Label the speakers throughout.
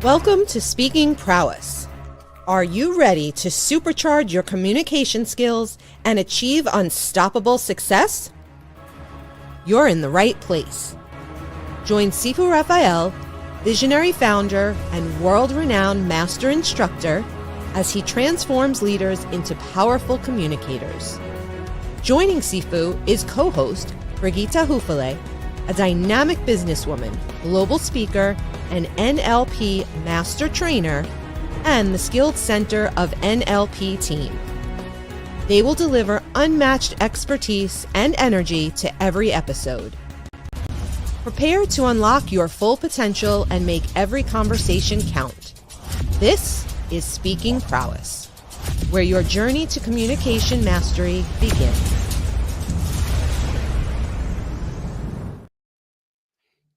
Speaker 1: Welcome to Speaking Prowess. Are you ready to supercharge your communication skills and achieve unstoppable success? You're in the right place. Join Sifu Rafael, visionary founder and world-renowned master instructor, as he transforms leaders into powerful communicators. Joining Sifu is co-host Brigitte Hufele, a dynamic businesswoman, global speaker, and NLP master trainer, and the Skilled Center of NLP team. They will deliver unmatched expertise and energy to every episode. Prepare to unlock your full potential and make every conversation count. This is Speaking Prowess, where your journey to communication mastery begins.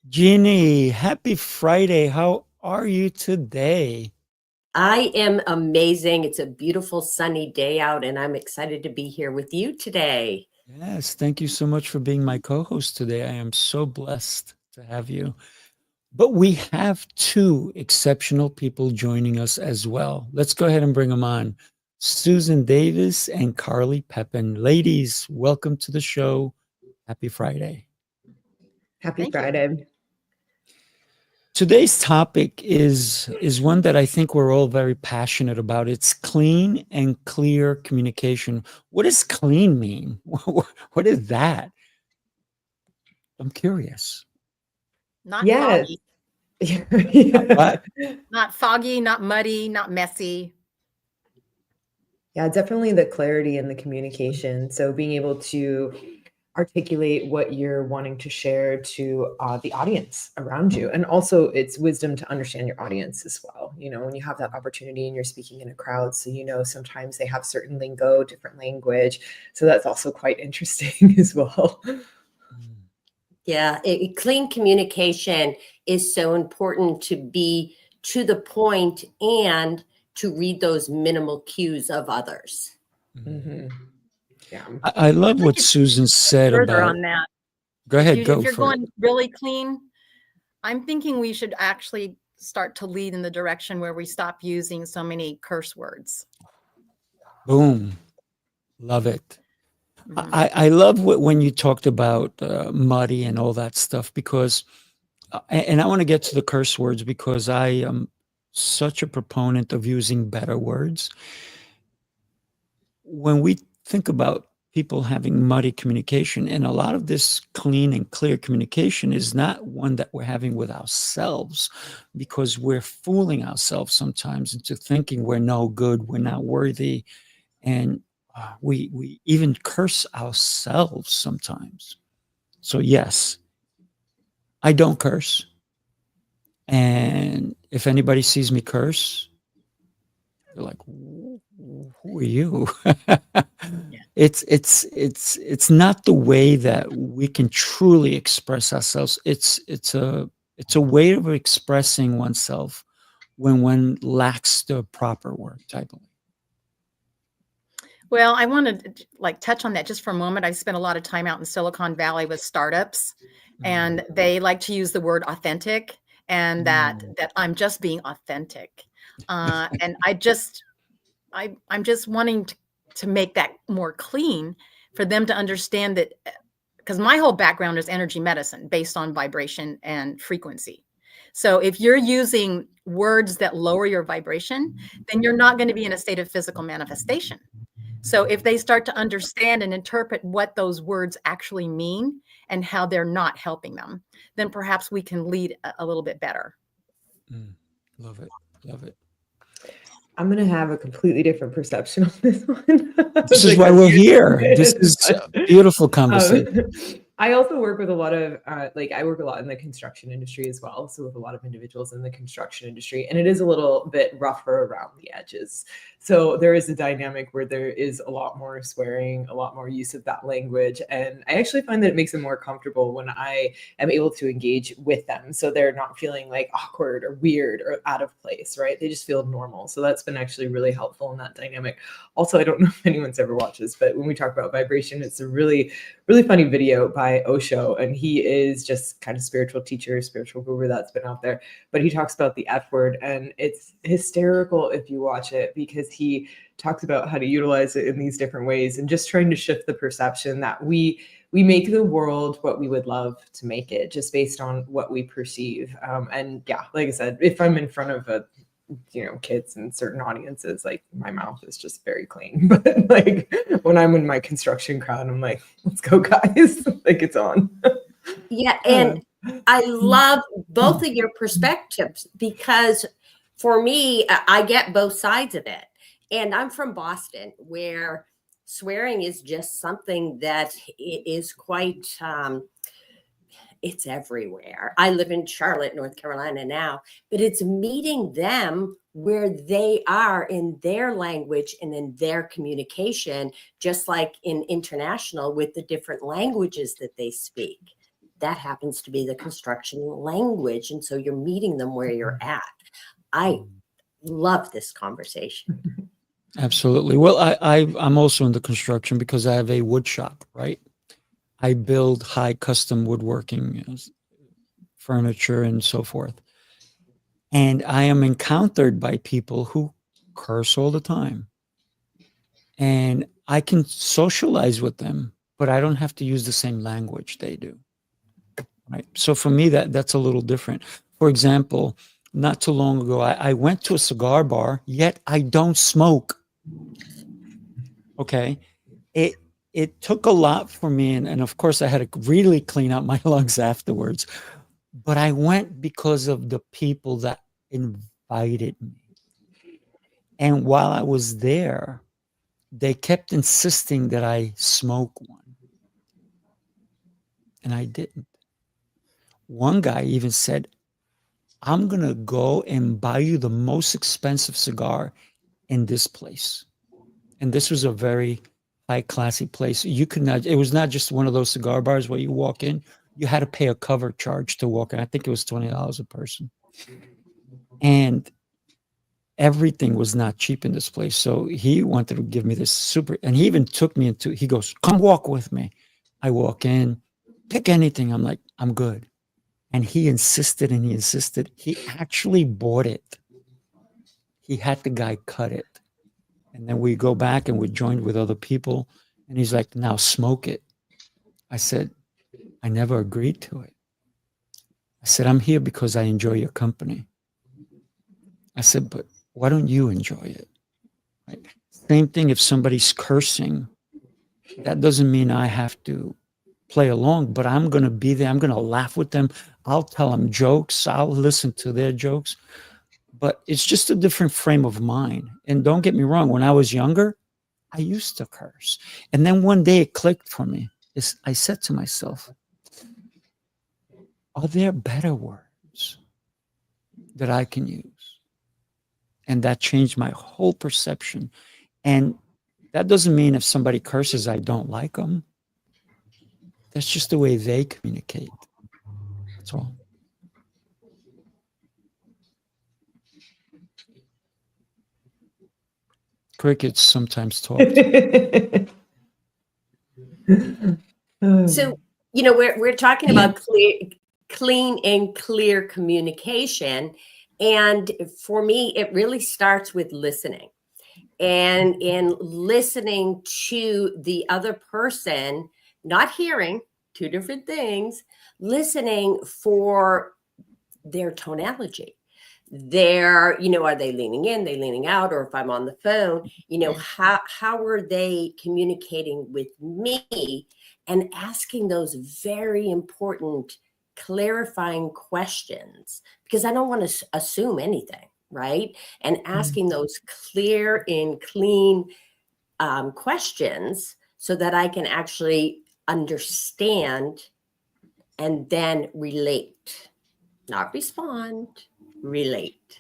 Speaker 2: Jeannie, happy Friday. How are you today?
Speaker 3: I am amazing. It's a beautiful sunny day out, and I'm excited to be here with you today.
Speaker 2: Yes, thank you so much for being my co-host today. I am so blessed to have you. But we have two exceptional people joining us as well. Let's go ahead and bring them on. Susan Davis and Carly Pepin. Ladies, welcome to the show. Happy Friday.
Speaker 4: Happy Friday.
Speaker 2: Today's topic is one that I think we're all very passionate about. It's clean and clear communication. What does clean mean? What is that? I'm curious.
Speaker 5: Not
Speaker 4: Yes.
Speaker 5: foggy.
Speaker 2: What?
Speaker 5: Not foggy, not muddy, not messy.
Speaker 4: Yeah, definitely the clarity in the communication. So being able to articulate what you're wanting to share to the audience around you. And also it's wisdom to understand your audience as well. You know, when you have that opportunity and you're speaking in a crowd, so you know, sometimes they have certain lingo, different language. So that's also quite interesting as well.
Speaker 3: Yeah, clean communication is so important, to be to the point and to read those minimal cues of others.
Speaker 4: Mm-hmm. Yeah.
Speaker 2: I love what Susan said
Speaker 5: Further
Speaker 2: about.
Speaker 5: on that.
Speaker 2: Go ahead,
Speaker 5: If
Speaker 2: go
Speaker 5: you're
Speaker 2: for
Speaker 5: going
Speaker 2: it.
Speaker 5: really clean, I'm thinking we should actually start to lead in the direction where we stop using so many curse words.
Speaker 2: Boom. Love it.
Speaker 5: Mhm.
Speaker 2: I love when you talked about muddy and all that stuff, because, and I want to get to the curse words because I am such a proponent of using better words. When we think about people having muddy communication, and a lot of this clean and clear communication is not one that we're having with ourselves, because we're fooling ourselves sometimes into thinking we're no good, we're not worthy, and we even curse ourselves sometimes. So yes, I don't curse, and if anybody sees me curse, they're like, who are you? It's not the way that we can truly express ourselves. It's a way of expressing oneself when one lacks the proper word, I believe.
Speaker 5: Well, I want to touch on that just for a moment. I spent a lot of time out in Silicon Valley with startups, and they like to use the word authentic, and that I'm just being authentic. And I'm just wanting to make that more clean for them to understand that, because my whole background is energy medicine based on vibration and frequency. So if you're using words that lower your vibration, then you're not going to be in a state of physical manifestation. So if they start to understand and interpret what those words actually mean and how they're not helping them, then perhaps we can lead a little bit better.
Speaker 2: Love it. Love it.
Speaker 4: I'm going to have a completely different perception on this one.
Speaker 2: This is why we're here. This is a beautiful conversation.
Speaker 4: I also work with a lot of, I work a lot in the construction industry as well. So with a lot of individuals in the construction industry, and it is a little bit rougher around the edges. So there is a dynamic where there is a lot more swearing, a lot more use of that language. And I actually find that it makes them more comfortable when I am able to engage with them. So they're not feeling like awkward or weird or out of place, right? They just feel normal. So that's been actually really helpful in that dynamic. Also, I don't know if anyone's ever watched this, but when we talk about vibration, it's a really, really funny video by by Osho, and he is just kind of spiritual teacher, spiritual guru that's been out there. But he talks about the F word, and it's hysterical if you watch it, because he talks about how to utilize it in these different ways, and just trying to shift the perception that we make the world what we would love to make it, just based on what we perceive. And yeah, like I said, if I'm in front of kids and certain audiences, like my mouth is just very clean. But like when I'm in my construction crowd, I'm like, let's go, guys. Like, it's on.
Speaker 3: Yeah. And I love both of your perspectives, because for me, I get both sides of it. And I'm from Boston, where swearing is just something that is quite, it's everywhere. I live in Charlotte, North Carolina now, but it's meeting them where they are in their language and in their communication, just like in international with the different languages that they speak. That happens to be the construction language. And so you're meeting them where you're at. I love this conversation.
Speaker 2: Absolutely. Well, I'm also in the construction because I have a wood shop, right? I build high custom woodworking, furniture, and so forth. And I am encountered by people who curse all the time. And I can socialize with them, but I don't have to use the same language they do. Right. So for me, that's a little different. For example, not too long ago, I went to a cigar bar, yet I don't smoke. Okay. It took a lot for me. And of course, I had to really clean out my lungs afterwards. But I went because of the people that invited me. And while I was there, they kept insisting that I smoke one. And I didn't. One guy even said, I'm going to go and buy you the most expensive cigar in this place. And this was a very high classy place. You could not, it was not just one of those cigar bars where you walk in, you had to pay a cover charge to walk in. I think it was $20 a person. And everything was not cheap in this place. So he wanted to give me this super, and he even took me into, he goes, come walk with me. I walk in, pick anything. I'm like, I'm good. And he insisted and he insisted. He actually bought it. He had the guy cut it. And then we go back and we joined with other people. And he's like, now smoke it. I said, I never agreed to it. I said, I'm here because I enjoy your company. I said, but why don't you enjoy it? Right? Same thing if somebody's cursing. That doesn't mean I have to play along, but I'm going to be there. I'm going to laugh with them. I'll tell them jokes. I'll listen to their jokes. But it's just a different frame of mind. And don't get me wrong, when I was younger, I used to curse. And then one day it clicked for me. I said to myself, are there better words that I can use? And that changed my whole perception. And that doesn't mean if somebody curses, I don't like them. That's just the way they communicate. That's all. Crickets sometimes talk.
Speaker 3: So, we're talking about clean and clear communication. And for me, it really starts with listening. And in listening to the other person, not hearing, two different things, listening for their tonality. Are they leaning in, they leaning out, or if I'm on the phone, how are they communicating with me, and asking those very important clarifying questions, because I don't want to assume anything, right? And asking those clear and clean questions so that I can actually understand and then relate, not respond, relate.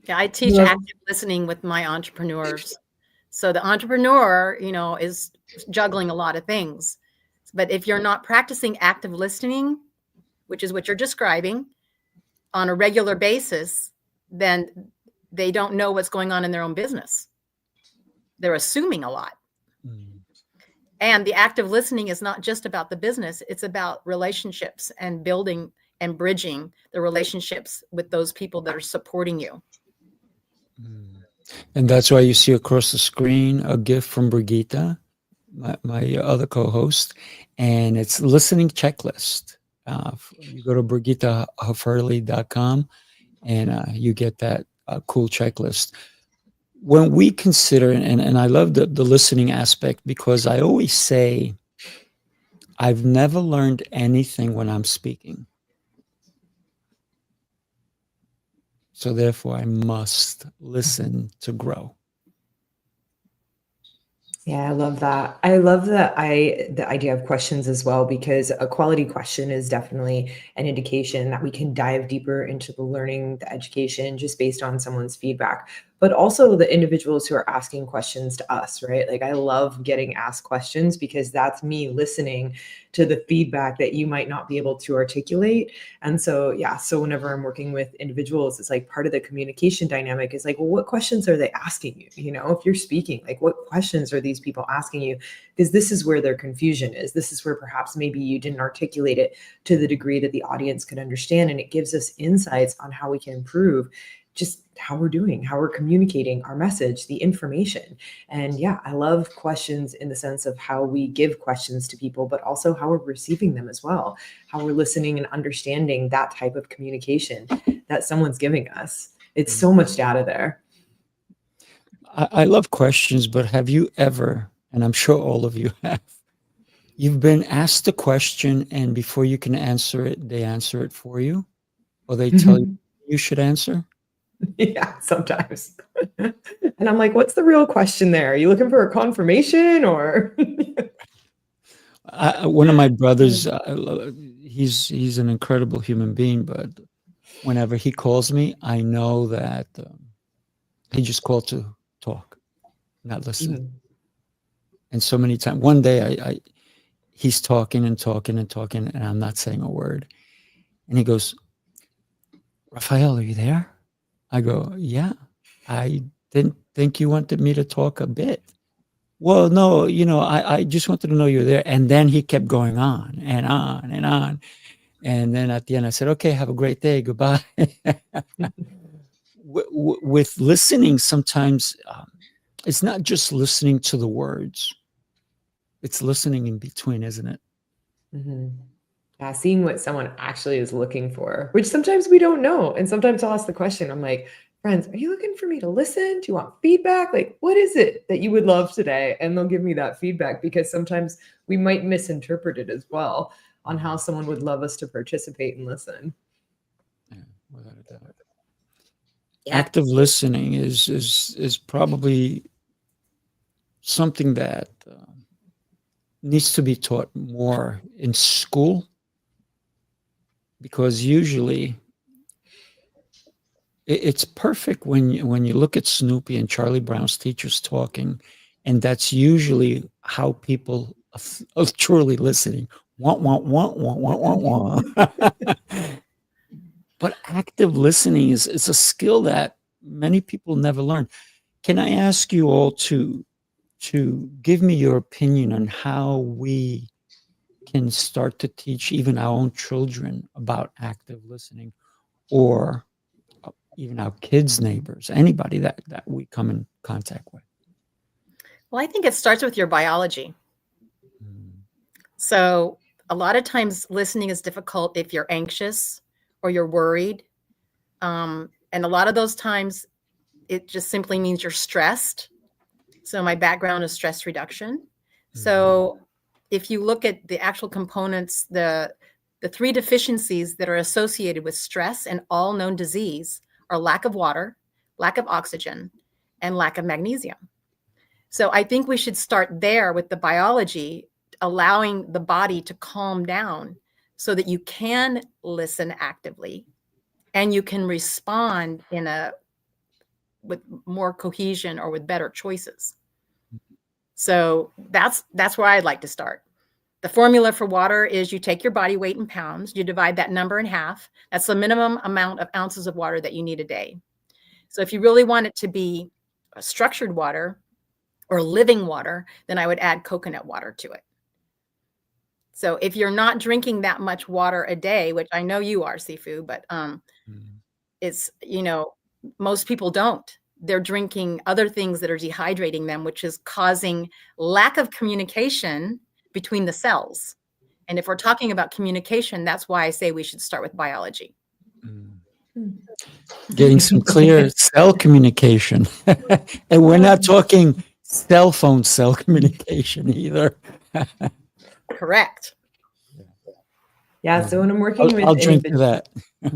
Speaker 5: Yeah, I teach active listening with my entrepreneurs. So the entrepreneur, is juggling a lot of things. But if you're not practicing active listening, which is what you're describing, on a regular basis, then they don't know what's going on in their own business. They're assuming a lot. And the active listening is not just about the business, it's about relationships and building and bridging the relationships with those people that are supporting you.
Speaker 2: And that's why you see across the screen a gift from Brigitte, my other co-host, and it's listening checklist. You go to brigittehoferle.com and you get that cool checklist. When we consider, and I love the listening aspect, because I always say, I've never learned anything when I'm speaking. So therefore, I must listen to grow.
Speaker 4: Yeah, I love that. I love the idea of questions as well, because a quality question is definitely an indication that we can dive deeper into the learning, the education, just based on someone's feedback. But also the individuals who are asking questions to us, right? Like, I love getting asked questions, because that's me listening to the feedback that you might not be able to articulate. And so, yeah, so whenever I'm working with individuals, it's like part of the communication dynamic is like, well, what questions are they asking you? You know, if you're speaking, like, what questions are these people asking you? Because this is where their confusion is. This is where perhaps maybe you didn't articulate it to the degree that the audience could understand. And it gives us insights on how we can improve just how we're doing, how we're communicating our message, the information. And yeah, I love questions in the sense of how we give questions to people, but also how we're receiving them as well, how we're listening and understanding that type of communication that someone's giving us. It's so much data there.
Speaker 2: I love questions, but have you ever, and I'm sure all of you have, you've been asked a question and before you can answer it, they answer it for you, or they tell you you should answer?
Speaker 4: Yeah, sometimes. And I'm like, what's the real question there? Are you looking for a confirmation or?
Speaker 2: One of my brothers, he's an incredible human being, but whenever he calls me, I know that he just called to talk, not listen. And so many times, one day he's talking and talking and talking, and I'm not saying a word. And he goes, Rafael, are you there? I go, yeah, I didn't think you wanted me to talk a bit. Well, no, I just wanted to know you're there. And then he kept going on and on and on. And then at the end, I said, okay, have a great day. Goodbye. With listening, sometimes it's not just listening to the words. It's listening in between, isn't it?
Speaker 4: Yeah, seeing what someone actually is looking for, which sometimes we don't know. And sometimes I'll ask the question, I'm like, friends, are you looking for me to listen? Do you want feedback? Like, what is it that you would love today? And they'll give me that feedback, because sometimes we might misinterpret it as well on how someone would love us to participate and listen.
Speaker 2: Yeah, without a doubt.
Speaker 3: Yeah.
Speaker 2: Active listening is probably something that needs to be taught more in school, because usually it's perfect when you look at Snoopy and Charlie Brown's teachers talking, and that's usually how people are truly listening. Want, want, want, want, want, want. But active listening is a skill that many people never learn. Can I ask you all to give me your opinion on how we can start to teach even our own children about active listening, or even our kids' neighbors, anybody that we come in contact with?
Speaker 5: Well, I think it starts with your biology. So a lot of times listening is difficult if you're anxious or you're worried. And a lot of those times it just simply means you're stressed. So my background is stress reduction. So if you look at the actual components, the three deficiencies that are associated with stress and all known disease are lack of water, lack of oxygen, and lack of magnesium. So I think we should start there with the biology, allowing the body to calm down so that you can listen actively and you can respond with more cohesion or with better choices. So that's where I'd like to start. The formula for water is you take your body weight in pounds, you divide that number in half. That's the minimum amount of ounces of water that you need a day. So if you really want it to be a structured water, or living water, then I would add coconut water to it. So if you're not drinking that much water a day, which I know you are, Sifu, but it's, most people don't. They're drinking other things that are dehydrating them, which is causing lack of communication between the cells. And if we're talking about communication, that's why I say we should start with biology.
Speaker 2: Getting some clear cell communication. And we're not talking cell phone cell communication either.
Speaker 5: Correct.
Speaker 4: Yeah. So when I'm working with
Speaker 2: I'll drink to that.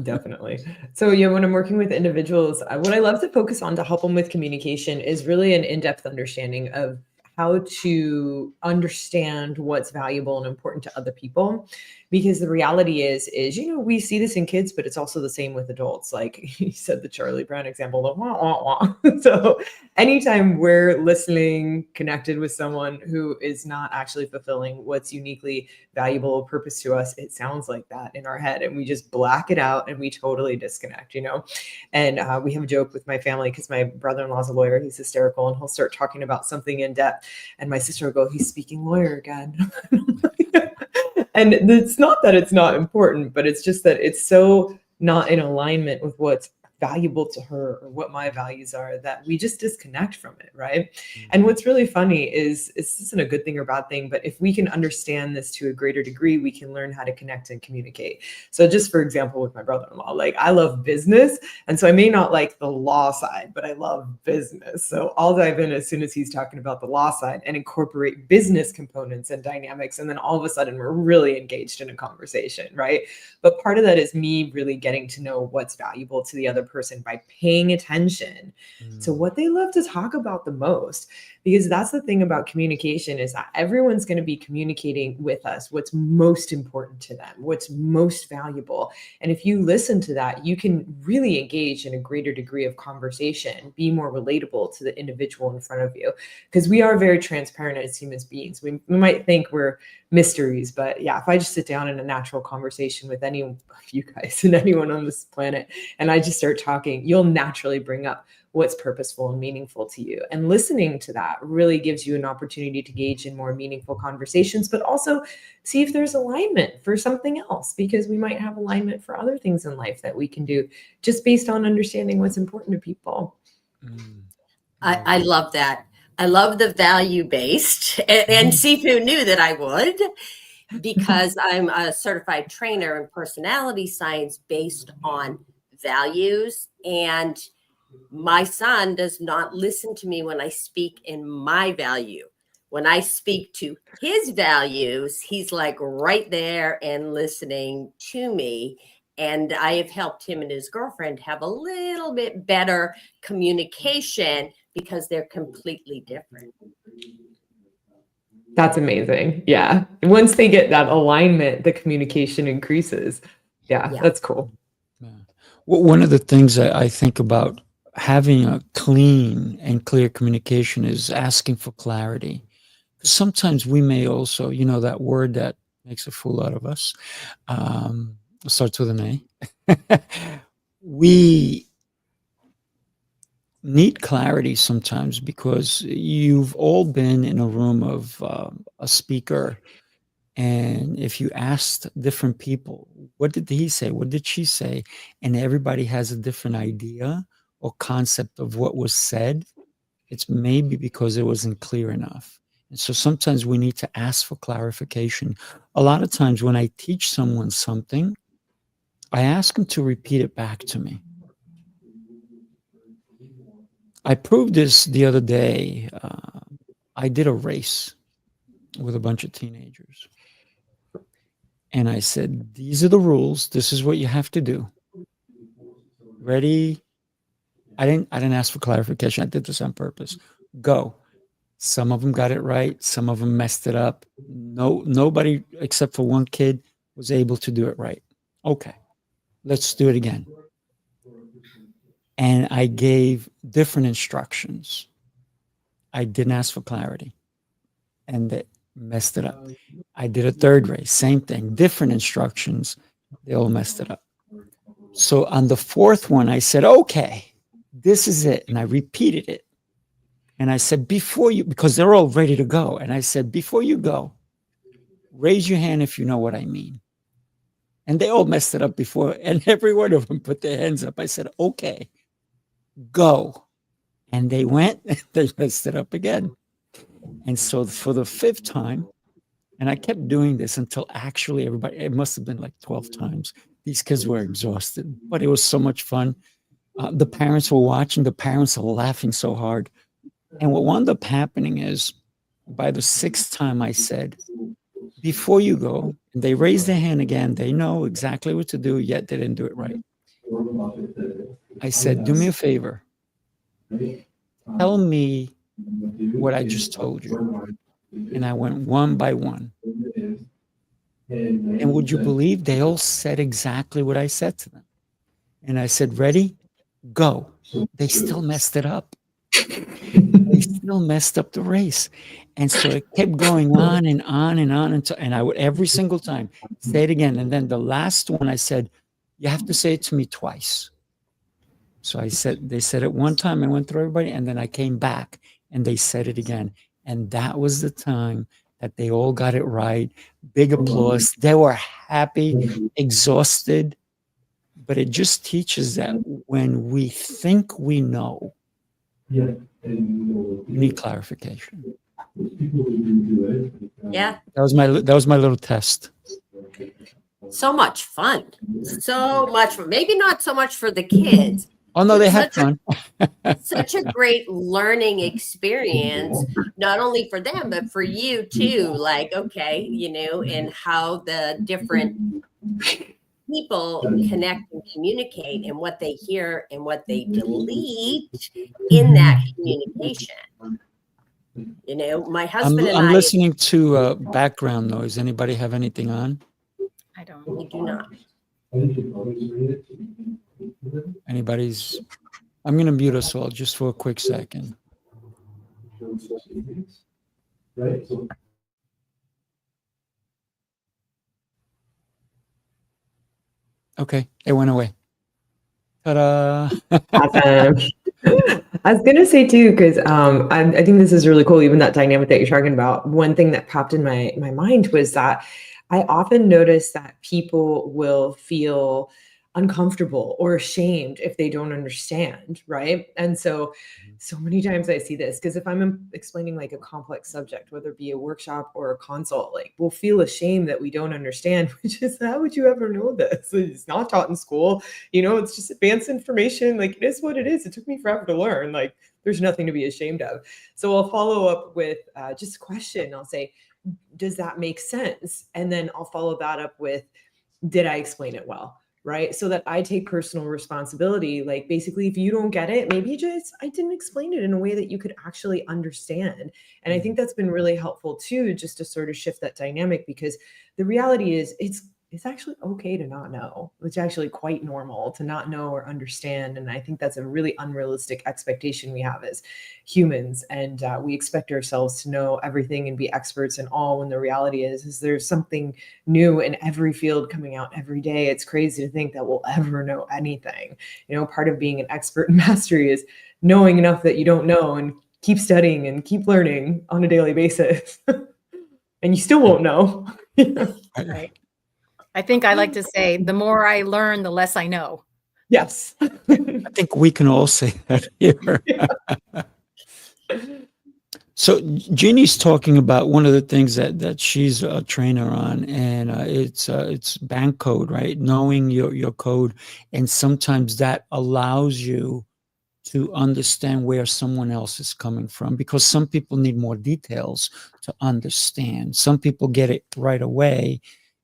Speaker 4: Definitely. So yeah, when I'm working with individuals, what I love to focus on to help them with communication is really an in-depth understanding of how to understand what's valuable and important to other people. Because the reality is, we see this in kids, but it's also the same with adults. Like you said, the Charlie Brown example, the wah, wah, wah. So anytime we're listening, connected with someone who is not actually fulfilling what's uniquely valuable or purpose to us, it sounds like that in our head. And we just black it out and we totally disconnect, And we have a joke with my family because my brother-in-law is a lawyer. He's hysterical and he'll start talking about something in depth. And my sister will go, he's speaking lawyer again. And it's not that it's not important, but it's just that it's so not in alignment with what's valuable to her or what my values are that we just disconnect from it, right? And what's really funny is this isn't a good thing or bad thing, but if we can understand this to a greater degree, we can learn how to connect and communicate. So just for example, with my brother-in-law, like I love business. And so I may not like the law side, but I love business. So I'll dive in as soon as he's talking about the law side and incorporate business components and dynamics. And then all of a sudden we're really engaged in a conversation, right? But part of that is me really getting to know what's valuable to the other person by paying attention to what they love to talk about the most. Because that's the thing about communication is that everyone's going to be communicating with us what's most important to them, what's most valuable. And if you listen to that, you can really engage in a greater degree of conversation, be more relatable to the individual in front of you. Because we are very transparent as human beings. We might think we're mysteries, but yeah, if I just sit down in a natural conversation with any of you guys and anyone on this planet, and I just start talking, you'll naturally bring up what's purposeful and meaningful to you. And listening to that really gives you an opportunity to engage in more meaningful conversations, but also see if there's alignment for something else, because we might have alignment for other things in life that we can do just based on understanding what's important to people.
Speaker 3: I love that. I love the value-based, and Sifu knew that I would, because I'm a certified trainer in personality science based on values. And my son does not listen to me when I speak in my value. When I speak to his values, he's like right there and listening to me. And I have helped him and his girlfriend have a little bit better communication because they're completely different.
Speaker 4: That's amazing. Yeah. Once they get that alignment, the communication increases. Yeah. That's cool.
Speaker 2: Yeah. Well, one of the things I think about having a clean and clear communication is asking for clarity. Sometimes we may also, that word that makes a fool out of us, starts with an A. We need clarity sometimes because you've all been in a room of a speaker, and if you asked different people, what did he say? What did she say? And everybody has a different idea or concept of what was said. It's maybe because it wasn't clear enough. And so sometimes we need to ask for clarification. A lot of times when I teach someone something, I ask them to repeat it back to me. I proved this the other day. I did a race with a bunch of teenagers. And I said, these are the rules. This is what you have to do. Ready? I didn't ask for clarification. I did this on purpose. Go. Some of them got it right. Some of them messed it up. Nobody except for one kid was able to do it right. Okay, let's do it again. And I gave different instructions. I didn't ask for clarity. And they messed it up. I did a third race, same thing, different instructions. They all messed it up. So on the fourth one, I said, okay, this is it. And I repeated it. And I said, before you, because they're all ready to go. And I said, before you go, raise your hand if you know what I mean. And they all messed it up before. And every one of them put their hands up. I said, okay, go. And they went, and they messed it up again. And so for the 5th time, and I kept doing this until actually everybody, it must have been like 12 times. These kids were exhausted, but it was so much fun. The parents were watching. The parents are laughing so hard. And what wound up happening is by the 6th time I said, before you go, and they raised their hand again, they know exactly what to do, yet they didn't do it right. I said, do me a favor. Tell me what I just told you. And I went one by one. And would you believe they all said exactly what I said to them? And I said, ready, go. They still messed it up. They still messed up the race. And so it kept going on and on and on until, and I would every single time say it again. And then the last one I said, you have to say it to me twice. So they said it one time, I went through everybody, and then I came back and they said it again. And that was the time that they all got it right. Big applause. They were happy, exhausted. But it just teaches that when we think we know, we need clarification.
Speaker 3: Yeah.
Speaker 2: That was my little test.
Speaker 3: So much fun. So much fun. Maybe not so much for the kids.
Speaker 2: Oh no, they had fun.
Speaker 3: Such a great learning experience, not only for them, but for you too. Like, okay, and how the different people connect and communicate and what they hear and what they delete in that communication. My husband and
Speaker 2: I'm
Speaker 3: I
Speaker 2: listening to background noise. Anybody have anything on?
Speaker 5: I don't.
Speaker 3: we do not.
Speaker 2: Anybody's? I'm going to mute us all just for a quick second. Okay, it went away. Ta-da!
Speaker 4: Awesome. I was gonna say too, because I think this is really cool. Even that dynamic that you're talking about. One thing that popped in my mind was that I often notice that people will feel uncomfortable or ashamed if they don't understand, right? And so many times I see this, because if I'm explaining like a complex subject, whether it be a workshop or a consult, like we'll feel ashamed that we don't understand, which is, how would you ever know this? It's not taught in school, it's just advanced information. Like, it is what it is. It took me forever to learn. Like, there's nothing to be ashamed of. So I'll follow up with just a question. I'll say, does that make sense? And then I'll follow that up with, did I explain it well? Right? So that I take personal responsibility. Like, basically, if you don't get it, maybe I didn't explain it in a way that you could actually understand. And I think that's been really helpful too, just to sort of shift that dynamic, because the reality is it's actually okay to not know. It's actually quite normal to not know or understand. And I think that's a really unrealistic expectation we have as humans. And we expect ourselves to know everything and be experts in all, when the reality is there's something new in every field coming out every day. It's crazy to think that we'll ever know anything. Part of being an expert in mastery is knowing enough that you don't know, and keep studying and keep learning on a daily basis. And you still won't know.
Speaker 5: Right. I think I like to say, the more I learn, the less I know.
Speaker 4: Yes.
Speaker 2: I think we can all say that here. So Jeannie's talking about one of the things that she's a trainer on, and it's bank code, right? Knowing your code, and sometimes that allows you to understand where someone else is coming from, because some people need more details to understand. Some people get it right away.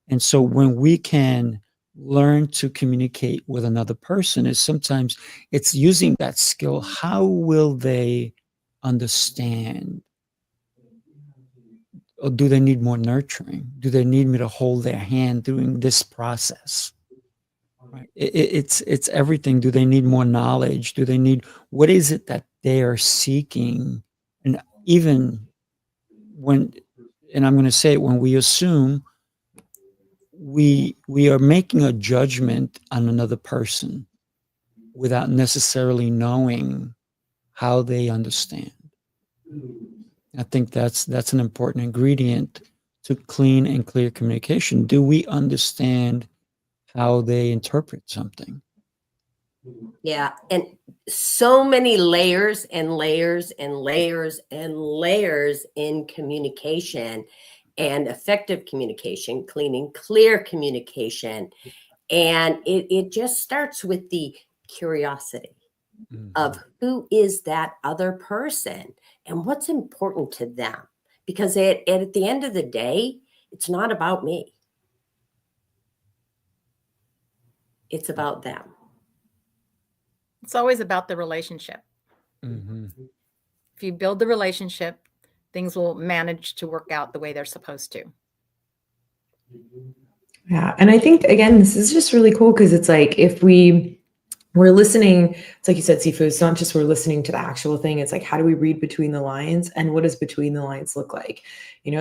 Speaker 2: And so when we can learn to communicate with another person, is sometimes it's using that skill. How will they understand? Or do they need more nurturing? Do they need me to hold their hand during this process? Right. It's everything. Do they need more knowledge? Do they need, what is it that they are seeking? And even when, and I'm going to say it, when we assume, we are making a judgment on another person without necessarily knowing how they understand. I think that's an important ingredient to clean and clear communication. Do we understand how they interpret something?
Speaker 3: Yeah. And so many layers and layers and layers and layers in communication, and effective communication, cleaning, clear communication. And it just starts with the curiosity of who is that other person and what's important to them. Because at the end of the day, it's not about me. It's about them.
Speaker 5: It's always about the relationship.
Speaker 2: Mm-hmm.
Speaker 5: If you build the relationship, things will manage to work out the way they're supposed to.
Speaker 4: Yeah. And I think, again, this is just really cool because it's like if we're listening, it's like you said, Sifu, it's not just we're listening to the actual thing. It's like, how do we read between the lines, and what does between the lines look like?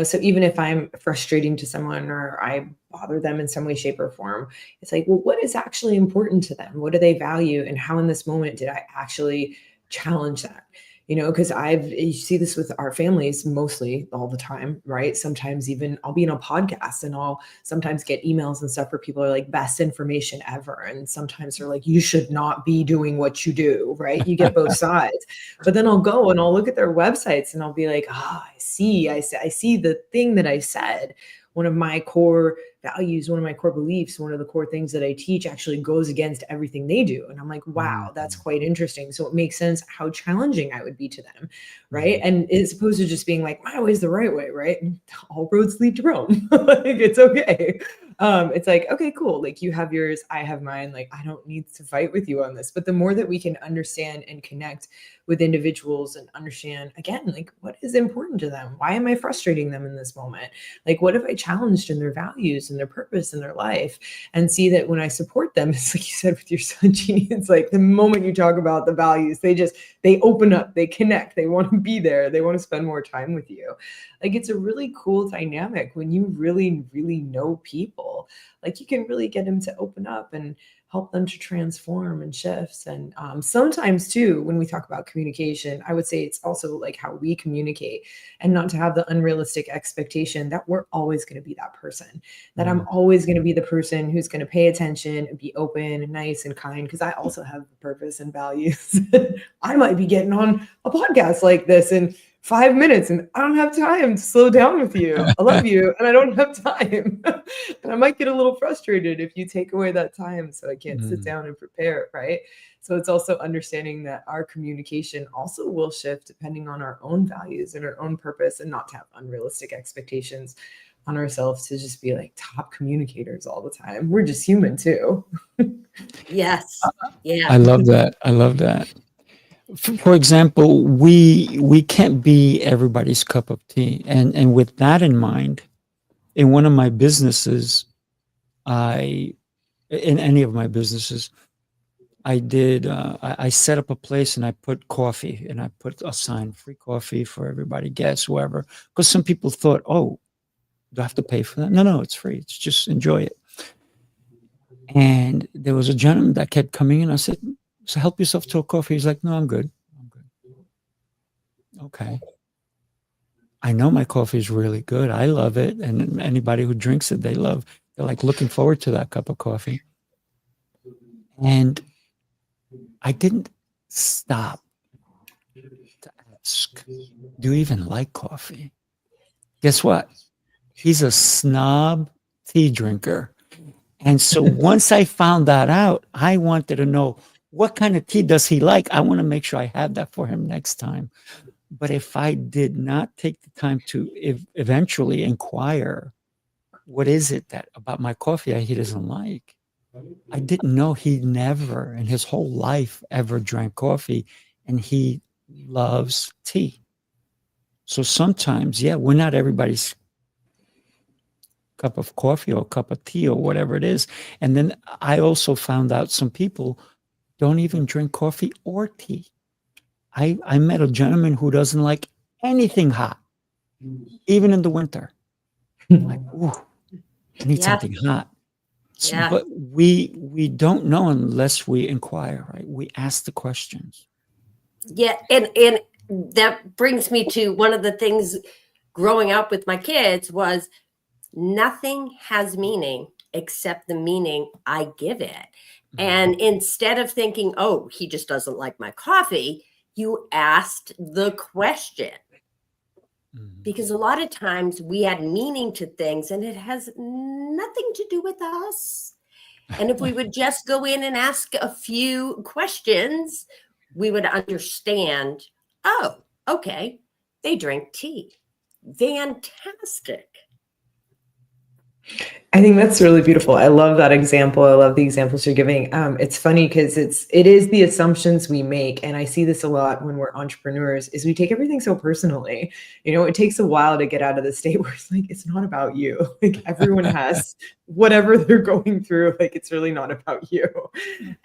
Speaker 4: So even if I'm frustrating to someone or I bother them in some way, shape, or form, it's like, well, what is actually important to them? What do they value? And how in this moment did I actually challenge that? Because you see this with our families mostly all the time, right? Sometimes even I'll be in a podcast and I'll sometimes get emails and stuff where people are like, best information ever. And sometimes they're like, you should not be doing what you do, right? You get both sides. But then I'll go and I'll look at their websites and I'll be like, I see the thing that I said. One of my core values, one of my core beliefs, one of the core things that I teach actually goes against everything they do. And I'm like, wow, that's quite interesting. So it makes sense how challenging I would be to them, right? And as opposed to just being like, my way is the right way, right? All roads lead to Rome. Like, it's okay. It's like, okay, cool. Like, you have yours, I have mine. Like, I don't need to fight with you on this. But the more that we can understand and connect with individuals and understand, again, like, what is important to them? Why am I frustrating them in this moment? Like, what have I challenged in their values and their purpose in their life? And see that when I support them, it's like you said with your son, Jeanne, it's like the moment you talk about the values, they open up, they connect, they want to be there, they want to spend more time with you. Like, it's a really cool dynamic when you really, really know people. Like, you can really get them to open up and help them to transform and shifts. And sometimes too, when we talk about communication, I would say it's also like how we communicate, and not to have the unrealistic expectation that we're always going to be that person, that I'm always going to be the person who's going to pay attention and be open and nice and kind, because I also have purpose and values. I might be getting on a podcast like this in 5 minutes and I don't have time to slow down with you. I love you and I don't have time. And I might get a little frustrated if you take away that time, so I can't sit down and prepare, right? So it's also understanding that our communication also will shift depending on our own values and our own purpose, and not to have unrealistic expectations on ourselves to just be like top communicators all the time. We're just human too.
Speaker 3: Yes. Yeah.
Speaker 2: I love that. I love that. For example, we can't be everybody's cup of tea. And with that in mind, in one of my businesses, in any of my businesses, I set up a place and I put coffee, and I put a sign, free coffee for everybody, guests, whoever, because some people thought, oh, do I have to pay for that? No, it's free. It's just enjoy it. And there was a gentleman that kept coming in. I said, so help yourself to a coffee. He's like, no, I'm good. Okay. I know my coffee is really good. I love it. And anybody who drinks it, they're like looking forward to that cup of coffee. And I didn't stop to ask, do you even like coffee? Guess what? He's a snob tea drinker. And so once I found that out, I wanted to know, what kind of tea does he like? I want to make sure I have that for him next time. But if I did not take the time to eventually inquire, what is it that about my coffee he doesn't like? I didn't know he never in his whole life ever drank coffee, and he loves tea. So sometimes, yeah, we're not everybody's cup of coffee or cup of tea or whatever it is. And then I also found out some people don't even drink coffee or tea. I met a gentleman who doesn't like anything hot, even in the winter. Like, ooh, I need something hot. So,
Speaker 3: Yeah.
Speaker 2: but we don't know unless we inquire, right? We ask the questions.
Speaker 3: Yeah. And that brings me to one of the things growing up with my kids was nothing has meaning except the meaning I give it. And instead of thinking, oh, he just doesn't like my coffee, you asked the question. Because a lot of times we add meaning to things and it has nothing to do with us. And if we would just go in and ask a few questions, we would understand, oh, okay, they drink tea. Fantastic.
Speaker 4: I think that's really beautiful. I love that example. I love the examples you're giving. It's funny because it is the assumptions we make, and I see this a lot when we're entrepreneurs. Is we take everything so personally. You know, it takes a while to get out of the state where it's like it's not about you. Like everyone has whatever they're going through. Like it's really not about you.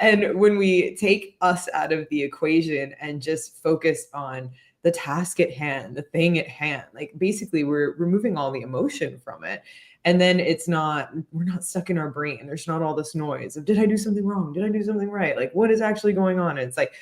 Speaker 4: And when we take us out of the equation and just focus on the task at hand, the thing at hand, like basically we're removing all the emotion from it. And then we're not stuck in our brain. There's not all this noise of, did I do something wrong? Did I do something right? Like, what is actually going on? And it's like,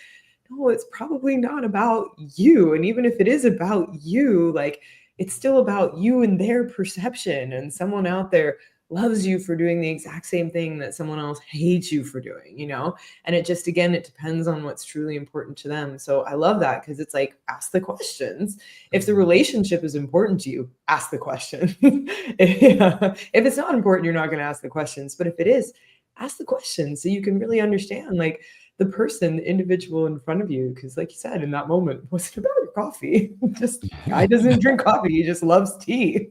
Speaker 4: no, it's probably not about you. And even if it is about you, like, it's still about you and their perception. And someone out there loves you for doing the exact same thing that someone else hates you for doing, you know? And it just, again, it depends on what's truly important to them. So I love that because it's like, ask the questions. If the relationship is important to you, ask the question. If it's not important, you're not going to ask the questions. But if it is, ask the questions so you can really understand like the person, the individual in front of you. Because like you said, in that moment, it wasn't about your coffee. Just guy doesn't drink coffee. He just loves tea.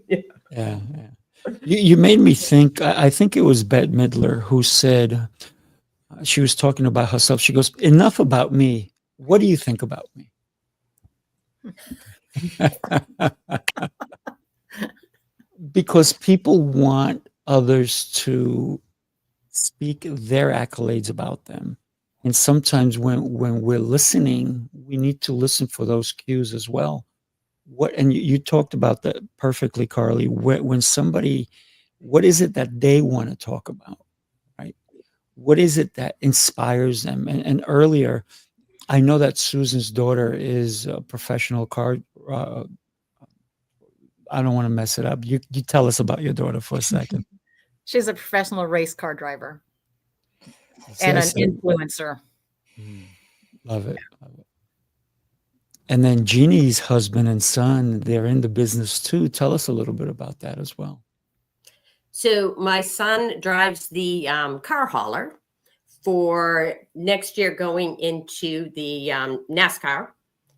Speaker 2: Yeah. You made me think, I think it was Bette Midler who said, she was talking about herself. She goes, enough about me. What do you think about me? Because people want others to speak their accolades about them. And sometimes when we're listening, we need to listen for those cues as well. And you talked about that perfectly, Carly. When somebody, what is it that they want to talk about, right? What is it that inspires them? And earlier, I know that Susan's daughter is a professional car. I don't want to mess it up. You tell us about your daughter for a second.
Speaker 5: She's a professional race car driver and an influencer.
Speaker 2: Love it. And then Jeannie's husband and son, they're in the business too. Tell us a little bit about that as well.
Speaker 3: So my son drives the car hauler for next year going into the NASCAR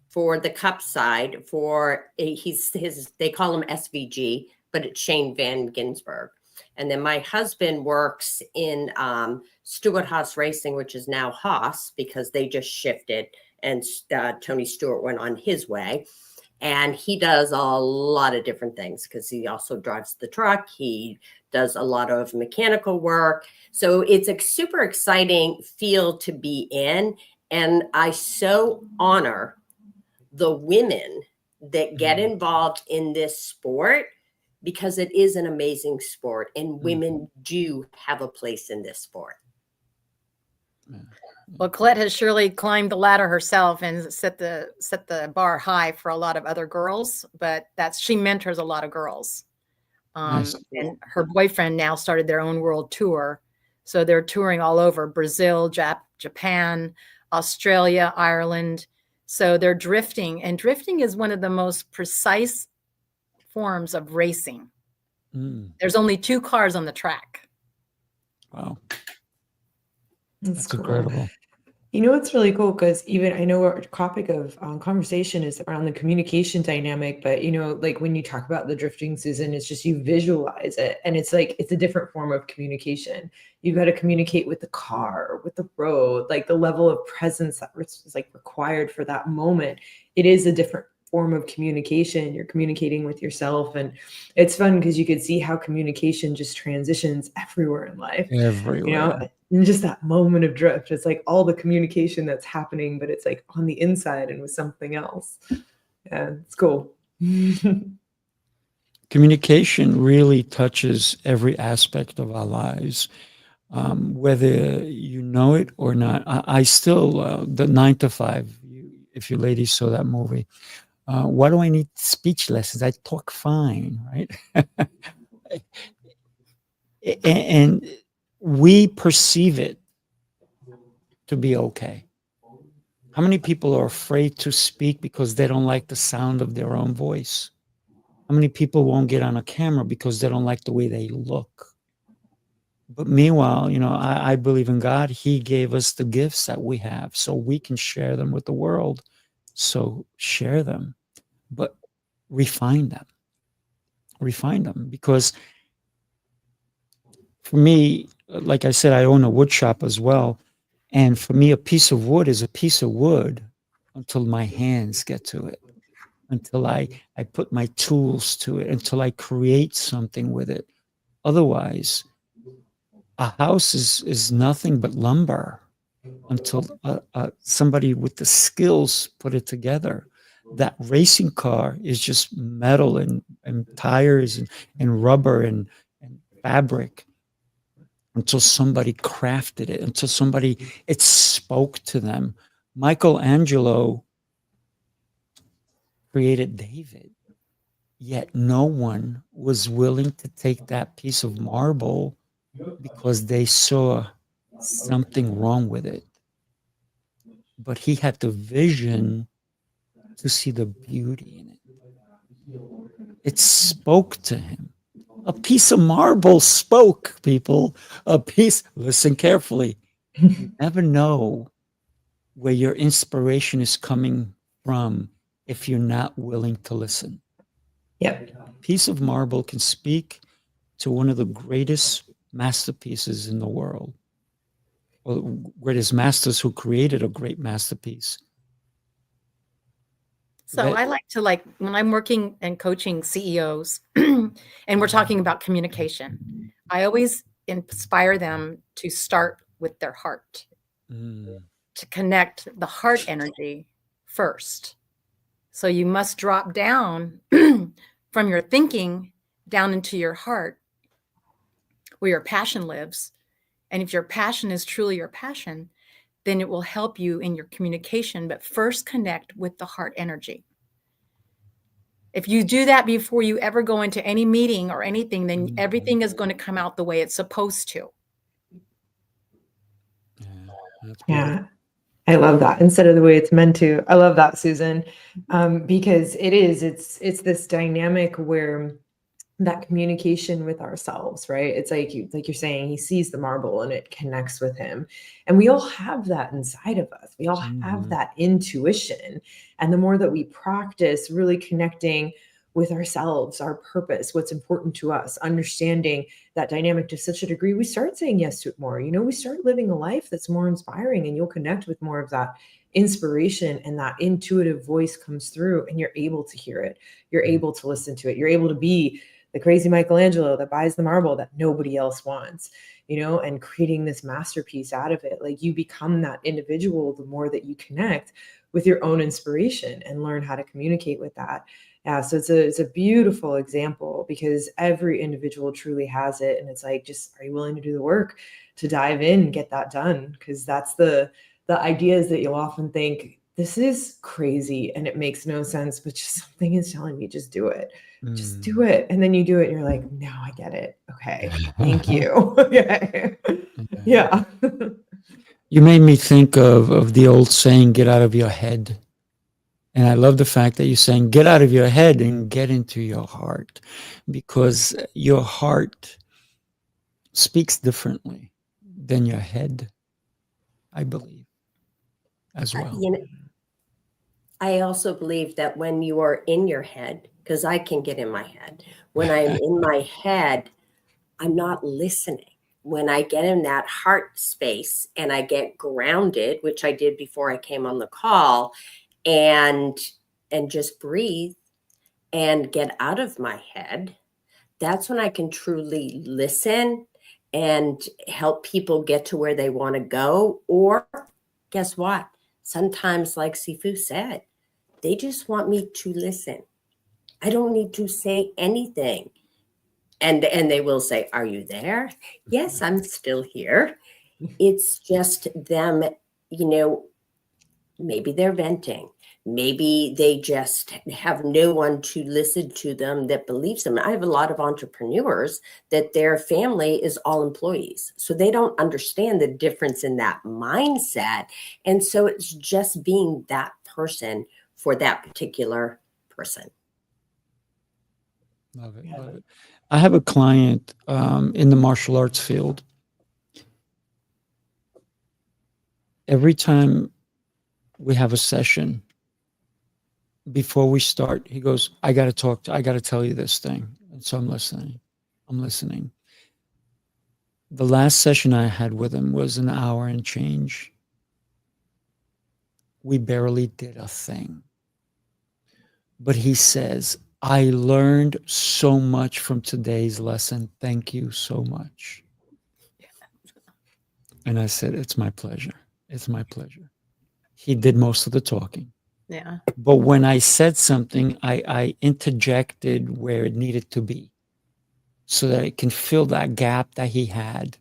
Speaker 3: for the Cup side for they call him SVG, but it's Shane Van Ginsburg. And then my husband works in Stewart Haas Racing, which is now Haas because they just shifted. And Tony Stewart went on his way. And he does a lot of different things because he also drives the truck. He does a lot of mechanical work. So it's a super exciting field to be in. And I so honor the women that get involved in this sport because it is an amazing sport. And women do have a place in this sport.
Speaker 5: Well, Colette has surely climbed the ladder herself and set the bar high for a lot of other girls, but she mentors a lot of girls.
Speaker 2: Nice.
Speaker 5: And her boyfriend now started their own world tour. So they're touring all over Brazil, Japan, Australia, Ireland. So they're drifting, and drifting is one of the most precise forms of racing. There's only 2 cars on the track.
Speaker 2: Wow.
Speaker 4: That's cool.
Speaker 2: Incredible.
Speaker 4: You know, it's really cool because even I know our topic of conversation is around the communication dynamic, but you know, like when you talk about the drifting, Susan, it's just you visualize it. And it's like, it's a different form of communication. You've got to communicate with the car, with the road, like the level of presence that is like required for that moment. It is a different form of communication. You're communicating with yourself. And it's fun because you could see how communication just transitions everywhere in life.
Speaker 2: Everywhere.
Speaker 4: You know, and just that moment of drift, it's like all the communication that's happening, but it's like on the inside and with something else. Yeah, it's cool.
Speaker 2: Communication really touches every aspect of our lives, whether you know it or not. I still, the 9 to 5, if you ladies saw that movie. Why do I need speech lessons? I talk fine, right? And we perceive it to be okay. How many people are afraid to speak because they don't like the sound of their own voice? How many people won't get on a camera because they don't like the way they look? But meanwhile, I believe in God. He gave us the gifts that we have so we can share them with the world. So share them, but refine them. Refine them. Because for me, like I said, I own a wood shop as well. And for me, a piece of wood is a piece of wood until my hands get to it, until I put my tools to it, until I create something with it. Otherwise, a house is nothing but lumber until somebody with the skills put it together. That racing car is just metal and tires and rubber and fabric until somebody crafted it, until it spoke to them. Michelangelo created David, yet no one was willing to take that piece of marble because they saw something wrong with it. But he had the vision to see the beauty in it. It spoke to him. A piece of marble spoke, people. Listen carefully. You never know where your inspiration is coming from if you're not willing to listen.
Speaker 4: Yep.
Speaker 2: A piece of marble can speak to one of the greatest masterpieces in the world, or greatest masters who created a great masterpiece.
Speaker 5: So I like to, when I'm working and coaching CEOs and we're talking about communication, I always inspire them to start with their heart, to connect the heart energy first. So you must drop down from your thinking down into your heart where your passion lives. And if your passion is truly your passion, then it will help you in your communication, but first connect with the heart energy. If you do that before you ever go into any meeting or anything, then everything is going to come out the way it's supposed to.
Speaker 4: Yeah, I love that. Instead of the way it's meant to. I love that, Susan, because it's this dynamic where that communication with ourselves, right? It's like you're saying, he sees the marble and it connects with him. And we all have that inside of us. We all have that intuition. And the more that we practice really connecting with ourselves, our purpose, what's important to us, understanding that dynamic to such a degree, we start saying yes to it more. We start living a life that's more inspiring, and you'll connect with more of that inspiration, and that intuitive voice comes through, and you're able to hear it. You're able to listen to it. You're able to be the crazy Michelangelo that buys the marble that nobody else wants, and creating this masterpiece out of it. Like, you become that individual the more that you connect with your own inspiration and learn how to communicate with that. Yeah, so it's a beautiful example, because every individual truly has it. And it's like, just, are you willing to do the work to dive in and get that done? Because that's the idea, is that you'll often think, this is crazy and it makes no sense, but just something is telling me, just do it. Just do it. And then you do it and you're like, now I get it. Okay. Thank you. Okay. Yeah.
Speaker 2: You made me think of the old saying, get out of your head. And I love the fact that you're saying, get out of your head and get into your heart, because your heart speaks differently than your head, I believe, as well.
Speaker 3: I also believe that when you are in your head, because I can get in my head, when I'm in my head, I'm not listening. When I get in that heart space and I get grounded, which I did before I came on the call, and just breathe and get out of my head, that's when I can truly listen and help people get to where they want to go. Or guess what? Sometimes, like Sifu said, they just want me to listen. I don't need to say anything. And they will say, are you there? Yes, I'm still here. It's just them, maybe they're venting. Maybe they just have no one to listen to them that believes them. I have a lot of entrepreneurs that their family is all employees. So they don't understand the difference in that mindset. And so it's just being that person for that particular person.
Speaker 2: Love it. Love it. I have a client in the martial arts field. Every time we have a session, before we start, he goes, I got to tell you this thing. And so I'm listening. The last session I had with him was an hour and change. We barely did a thing. But he says, I learned so much from today's lesson. Thank you so much. And I said, it's my pleasure. It's my pleasure. He did most of the talking.
Speaker 5: Yeah.
Speaker 2: But when I said something, I interjected where it needed to be so that it can fill that gap that he had,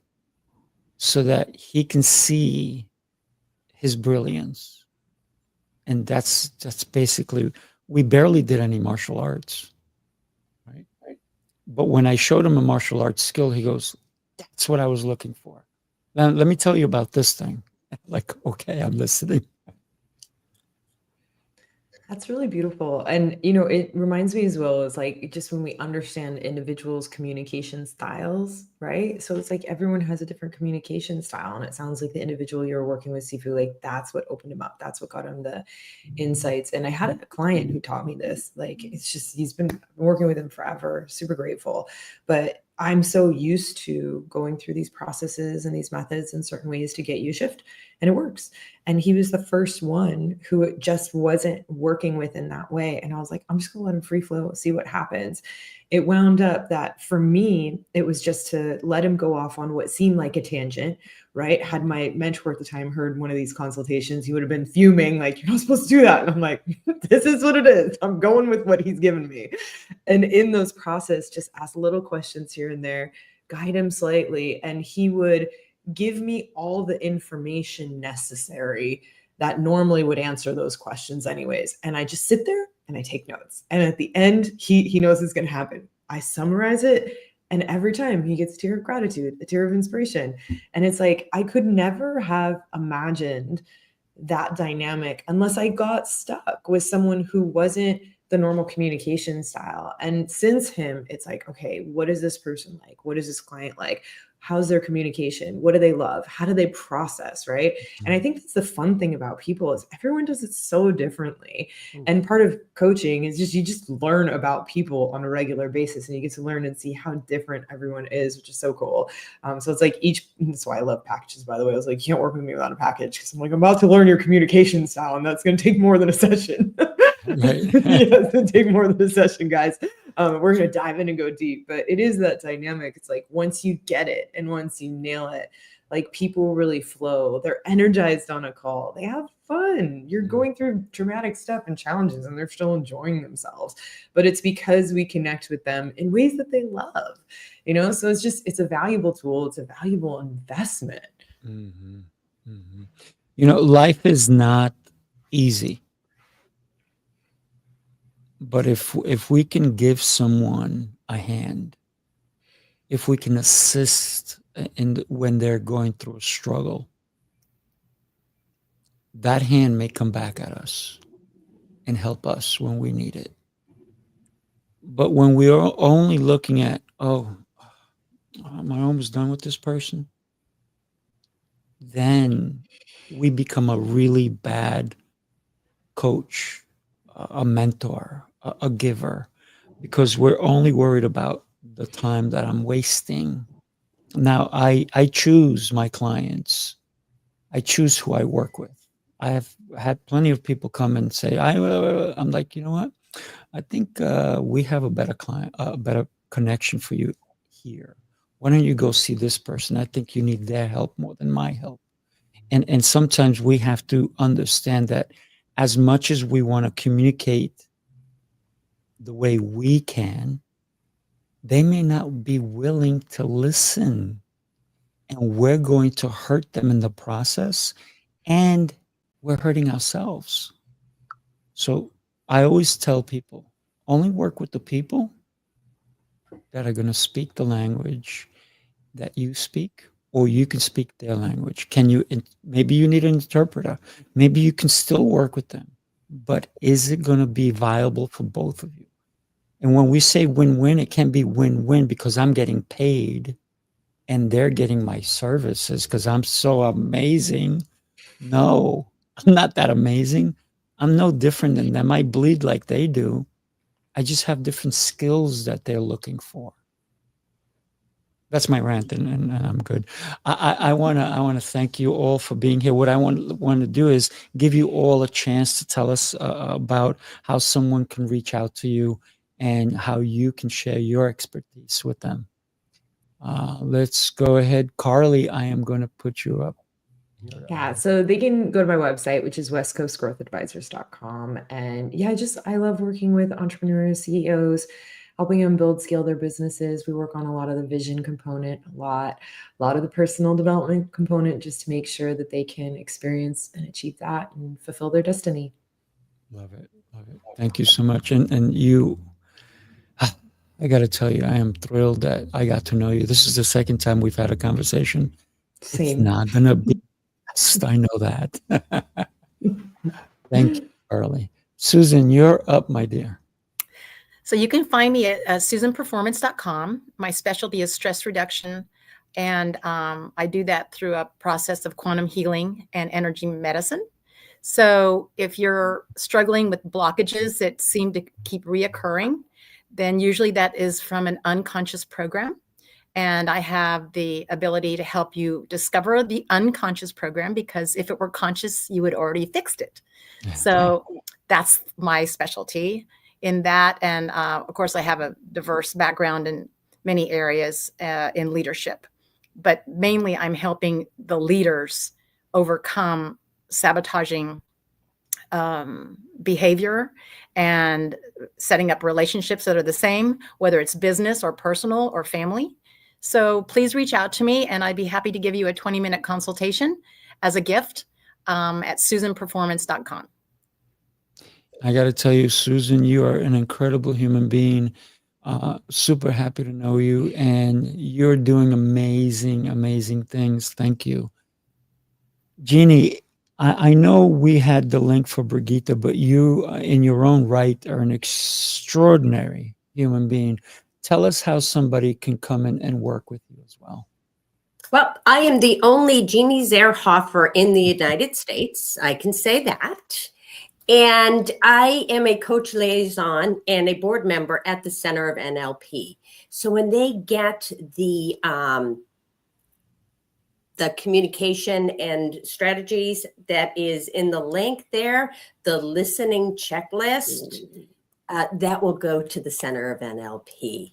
Speaker 2: so that he can see his brilliance. And that's basically, we barely did any martial arts, right? But when I showed him a martial arts skill, he goes, that's what I was looking for. Now, let me tell you about this thing. Like, okay, I'm listening.
Speaker 4: That's really beautiful. And, you know, it reminds me as well as like just when we understand individuals' communication styles, right? So it's like everyone has a different communication style. And it sounds like the individual you're working with, Sifu, like that's what opened him up. That's what got him the insights. And I had a client who taught me this. Like, it's just, he's been working with him forever, super grateful. But I'm so used to going through these processes and these methods in certain ways to get you shift, and it works. And he was the first one who it just wasn't working with in that way. And I was like, I'm just gonna let him free flow, see what happens. It wound up that for me, it was just to let him go off on what seemed like a tangent, right? Had my mentor at the time heard one of these consultations, he would have been fuming, like, you're not supposed to do that. And I'm like, this is what it is. I'm going with what he's given me. And in those process, just ask little questions here and there, guide him slightly, and he would give me all the information necessary that normally would answer those questions anyways. And I just sit there and I take notes. And at the end, he knows it's going to happen. I summarize it. And every time he gets a tear of gratitude, a tear of inspiration. And it's like, I could never have imagined that dynamic unless I got stuck with someone who wasn't the normal communication style. And since him, it's like, okay, what is this person like? What is this client like? How's their communication? What do they love? How do they process? Right. And I think that's the fun thing about people is everyone does it so differently. And part of coaching is just, you just learn about people on a regular basis and you get to learn and see how different everyone is, which is so cool. So it's like that's why I love packages, by the way. I was like, you can't work with me without a package. Cause I'm like, I'm about to learn your communication style and that's going to take more than a session.
Speaker 2: Right.
Speaker 4: Yes, it'll take more than a session, guys. We're going to dive in and go deep, but it is that dynamic. It's like, once you get it and once you nail it, like people really flow. They're energized on a call. They have fun. You're going through traumatic stuff and challenges and they're still enjoying themselves, but it's because we connect with them in ways that they love, you know? So it's a valuable tool. It's a valuable investment.
Speaker 2: Mm-hmm. Mm-hmm. You know, life is not easy. But if we can give someone a hand, if we can assist when they're going through a struggle, that hand may come back at us and help us when we need it. But when we are only looking at, am I almost done with this person? Then we become a really bad coach, a mentor, a giver, because we're only worried about the time that I'm wasting. Now, I choose my clients. I choose who I work with. I have had plenty of people come and say, I'm like, you know what? I think we have a better client, a better connection for you here. Why don't you go see this person? I think you need their help more than my help. And sometimes we have to understand that as much as we want to communicate the way we can, they may not be willing to listen. And we're going to hurt them in the process. And we're hurting ourselves. So I always tell people, only work with the people that are going to speak the language that you speak, or you can speak their language. Can you, maybe you need an interpreter. Maybe you can still work with them, but is it going to be viable for both of you? And when we say win-win, it can be win-win because I'm getting paid and they're getting my services because I'm so amazing. No, I'm not that amazing. I'm no different than them. I bleed like they do. I just have different skills that they're looking for. That's my rant, and I'm good. I wanna thank you all for being here. What I want to do is give you all a chance to tell us about how someone can reach out to you and how you can share your expertise with them. Let's go ahead, Carly. I am going to put you up.
Speaker 4: Yeah, so they can go to my website, which is westcoastgrowthadvisors.com. And yeah, I love working with entrepreneurs, CEOs, helping them build, scale their businesses. We work on a lot of the vision component, a lot of the personal development component, just to make sure that they can experience and achieve that and fulfill their destiny.
Speaker 2: Love it. Love it. Thank you so much. And you, I got to tell you, I am thrilled that I got to know you. This is the second time we've had a conversation.
Speaker 4: Same.
Speaker 2: It's not going to be best. I know that. Thank you, Carly. Susan, you're up, my dear.
Speaker 5: So you can find me at susanperformance.com. My specialty is stress reduction. And I do that through a process of quantum healing and energy medicine. So if you're struggling with blockages that seem to keep reoccurring, then usually that is from an unconscious program. And I have the ability to help you discover the unconscious program, because if it were conscious, you would already fixed it. So that's my specialty in that. And of course, I have a diverse background in many areas in leadership, but mainly I'm helping the leaders overcome sabotaging behavior and setting up relationships that are the same, whether it's business or personal or family. So please reach out to me and I'd be happy to give you a 20-minute consultation as a gift at susanperformance.com.
Speaker 2: I got to tell you, Susan, you are an incredible human being. Super happy to know you, and you're doing amazing, amazing things. Thank you. Jeannie, I know we had the link for Brigitte, but you, in your own right, are an extraordinary human being. Tell us how somebody can come in and work with you as well.
Speaker 3: Well, I am the only Jeanne Zierhoffer in the United States. I can say that. And I am a coach liaison and a board member at the Center of NLP. So when they get the communication and strategies that is in the link there, the listening checklist, that will go to the Center of NLP.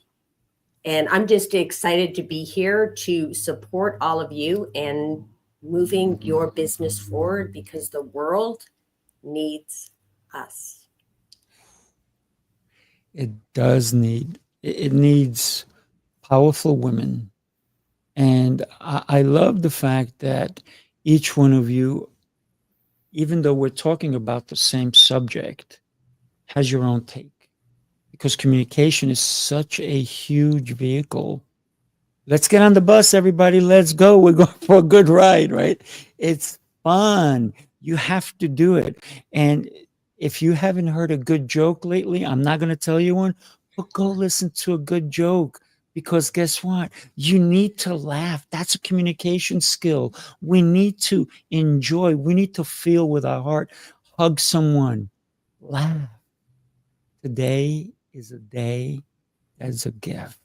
Speaker 3: And I'm just excited to be here to support all of you and moving your business forward, because the world needs us.
Speaker 2: It does need, it needs powerful women. And I love the fact that each one of you, even though we're talking about the same subject, has your own take. Because communication is such a huge vehicle. Let's get on the bus, everybody. Let's go. We're going for a good ride, right? It's fun. You have to do it. And if you haven't heard a good joke lately, I'm not going to tell you one, but go listen to a good joke. Because guess what? You need to laugh. That's a communication skill. We need to enjoy. We need to feel with our heart. Hug someone. Laugh. Today is a day as a gift.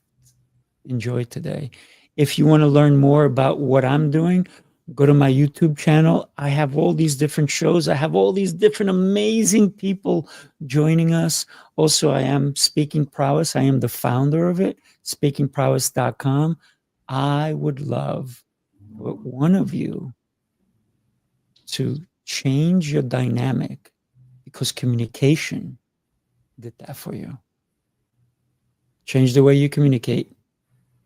Speaker 2: Enjoy today. If you want to learn more about what I'm doing, go to my YouTube channel. I have all these different shows. I have all these different amazing people joining us. Also, I am Speaking Prowess. I am the founder of it, speakingprowess.com. I would love for one of you to change your dynamic, because communication did that for you. Change the way you communicate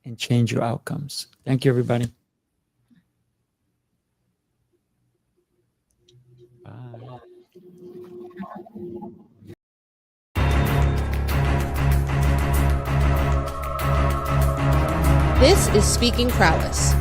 Speaker 2: and change your outcomes. Thank you, everybody. Bye.
Speaker 1: This is Speaking Prowess,